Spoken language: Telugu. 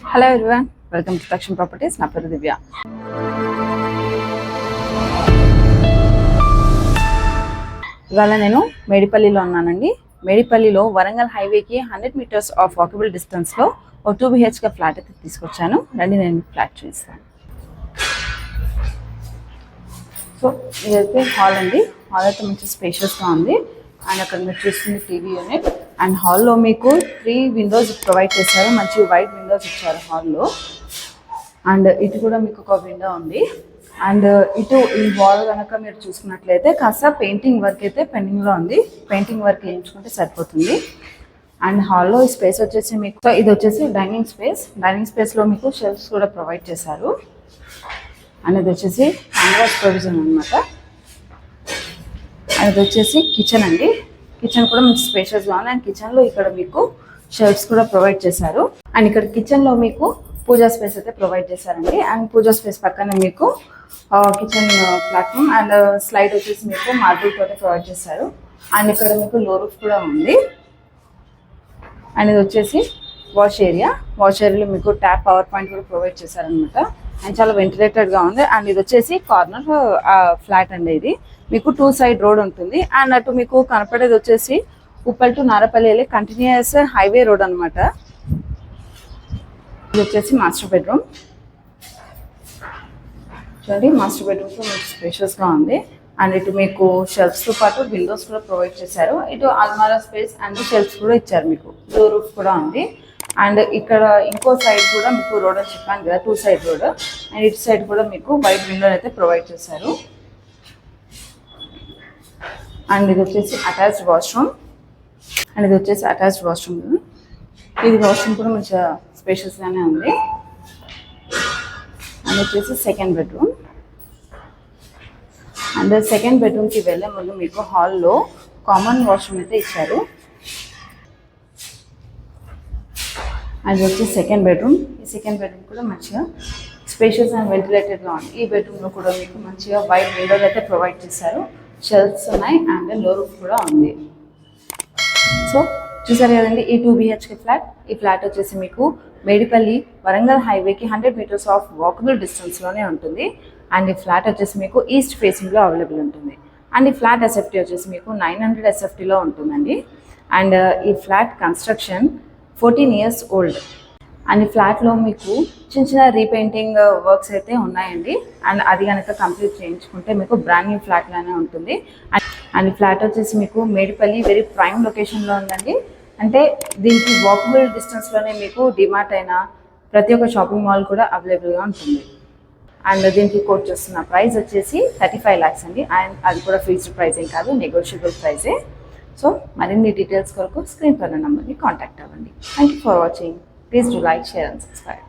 హలో ఎవ్రీవన్, వెల్కమ్ టు తక్షణ ప్రాపర్టీస్. నా పేరు దివ్య. ఇవాళ నేను మేడిపల్లిలో ఉన్నానండి. మేడిపల్లిలో వరంగల్ హైవేకి 100 మీటర్స్ ఆఫ్ వాకబుల్ డిస్టెన్స్లో ఒక 2 BHK ఫ్లాట్ అయితే తీసుకొచ్చాను. రండి నేను ఫ్లాట్ చూపిస్తాను. సో ఇదైతే హాల్ అండి. హాల్ అయితే మంచి స్పేషియస్గా ఉంది. అండ్ అక్కడ మీరు చూస్తుంది టీవీ యూనిట్. అండ్ హాల్లో మీకు 3 విండోస్ ప్రొవైడ్ చేశారు. మంచి వైడ్ విండోస్ ఇచ్చారు హాల్లో. అండ్ ఇటు కూడా మీకు ఒక విండో ఉంది. అండ్ ఇటు ఈ వాల్ కనుక మీరు చూసుకున్నట్లయితే కాస్త పెయింటింగ్ వర్క్ అయితే పెండింగ్లో ఉంది. పెయింటింగ్ వర్క్ వేయించుకుంటే సరిపోతుంది. అండ్ హాల్లో ఈ స్పేస్ వచ్చేసి మీకు, సో ఇది వచ్చేసి డైనింగ్ స్పేస్. డైనింగ్ స్పేస్లో మీకు షెల్ఫ్స్ కూడా ప్రొవైడ్ చేశారు. అండ్ ఇది వచ్చేసి హ్యాండ్ ప్రొవిజన్ అనమాట. అండ్ ఇది వచ్చేసి కిచెన్ అండి. కిచెన్ కూడా మంచి స్పేషియస్గా ఉంది. అండ్ కిచెన్లో ఇక్కడ మీకు షెల్ఫ్స్ కూడా ప్రొవైడ్ చేశారు. అండ్ ఇక్కడ కిచెన్లో మీకు పూజా స్పేస్ అయితే ప్రొవైడ్ చేశారండి. అండ్ పూజా స్పేస్ పక్కన మీకు కిచెన్ ప్లాట్ఫామ్ అండ్ స్లైడ్ వచ్చేసి మీకు మార్బుల్ తోటి ప్రొవైడ్ చేశారు. అండ్ ఇక్కడ మీకు లో రూఫ్ కూడా ఉంది. అండ్ ఇది వచ్చేసి వాష్ ఏరియా. వాష్ ఏరియాలో మీకు ట్యాప్ పవర్ పాయింట్ కూడా ప్రొవైడ్ చేశారనమాట. అండ్ చాలా వెంటిలేటెడ్గా ఉంది. అండ్ ఇది వచ్చేసి కార్నర్ ఫ్లాట్ అండి. ఇది మీకు 2 సైడ్ రోడ్ ఉంటుంది. అండ్ అటు మీకు కనపడేది వచ్చేసి ఉప్పల్ టు నారపల్లి వెళ్ళి కంటిన్యూస్ హైవే రోడ్ అనమాట. ఇది వచ్చేసి మాస్టర్ బెడ్రూమ్. చూడండి, మాస్టర్ బెడ్రూమ్ కూడా మీకు స్పేషియస్గా ఉంది. అండ్ ఇటు మీకు షెల్ఫ్స్తో పాటు విండోస్ కూడా ప్రొవైడ్ చేశారు. ఇటు అల్మారా స్పేస్ అండ్ షెల్ఫ్స్ కూడా ఇచ్చారు. మీకు బ్లూ రూఫ్ కూడా ఉంది. అండ్ ఇక్కడ ఇంకో సైడ్ కూడా మీకు రోడ్ అని చెప్పాను కదా, 2 సైడ్ రోడ్. అండ్ ఇటు సైడ్ కూడా మీకు వైట్ విండో అయితే ప్రొవైడ్ చేశారు. అండ్ ఇది వచ్చేసి అటాచ్డ్ వాష్రూమ్. అండ్ ఇది వచ్చేసి అటాచ్డ్ వాష్రూమ్. ఇది వాష్రూమ్ కూడా మంచిగా స్పేషియస్గానే ఉంది. అండ్ వచ్చేసి సెకండ్ బెడ్రూమ్. అండ్ సెకండ్ బెడ్రూమ్కి వెళ్ళే ముందు మీకు హాల్లో కామన్ వాష్రూమ్ అయితే ఇచ్చారు. అది వచ్చి సెకండ్ బెడ్రూమ్. ఈ సెకండ్ బెడ్రూమ్ కూడా మంచిగా స్పేషియస్ అండ్ వెంటిలేటెడ్గా ఉంది. ఈ బెడ్రూమ్లో కూడా మీకు మంచిగా వైట్ విండోలు అయితే ప్రొవైడ్ చేశారు. షెల్ఫ్స్ ఉన్నాయి అండ్ లో రూఫ్ కూడా ఉంది. సో చూసారు కదండి, ఈ 2 BHK ఫ్లాట్. ఈ ఫ్లాట్ వచ్చేసి మీకు మేడిపల్లి వరంగల్ హైవేకి 100 మీటర్స్ ఆఫ్ వాకబుల్ డిస్టెన్స్లోనే ఉంటుంది. అండ్ ఈ ఫ్లాట్ వచ్చేసి మీకు ఈస్ట్ ఫేసింగ్లో అవైలబుల్ ఉంటుంది. అండ్ ఈ ఫ్లాట్ ఎస్ఎఫ్టీ వచ్చేసి మీకు 900 SFTలో ఉంటుందండి. అండ్ ఈ flat construction 14 years old. And ఈ ఫ్లాట్లో మీకు చిన్న చిన్న రీపెయింటింగ్ వర్క్స్ అయితే ఉన్నాయండి. అండ్ అది కనుక కంప్లీట్ చేయించుకుంటే మీకు బ్రాండ్ న్యూ ఫ్లాట్ లానే ఉంటుంది. అండ్ ఈ ఫ్లాట్ వచ్చేసి మీకు మేడిపల్లి వెరీ ప్రైమ్ లొకేషన్లో ఉందండి. అంటే దీనికి వాకబుల్ డిస్టెన్స్లోనే మీకు డిమార్ట్ అయినా ప్రతి ఒక్క షాపింగ్ మాల్ కూడా అవైలబుల్గా ఉంటుంది. అండ్ దీనికి కోట్ చేస్తున్న ప్రైస్ వచ్చేసి 35 lakhs అండి. అండ్ అది కూడా ఫిక్స్డ్ ప్రైస్ ఏం కాదు, నెగోషియబుల్ ప్రైజే. సో మరిన్ని డీటెయిల్స్ కొరకు స్క్రీన్ పైన నెంబర్ని కాంటాక్ట్ అవ్వండి. Thank you for watching. Please do like, share and subscribe.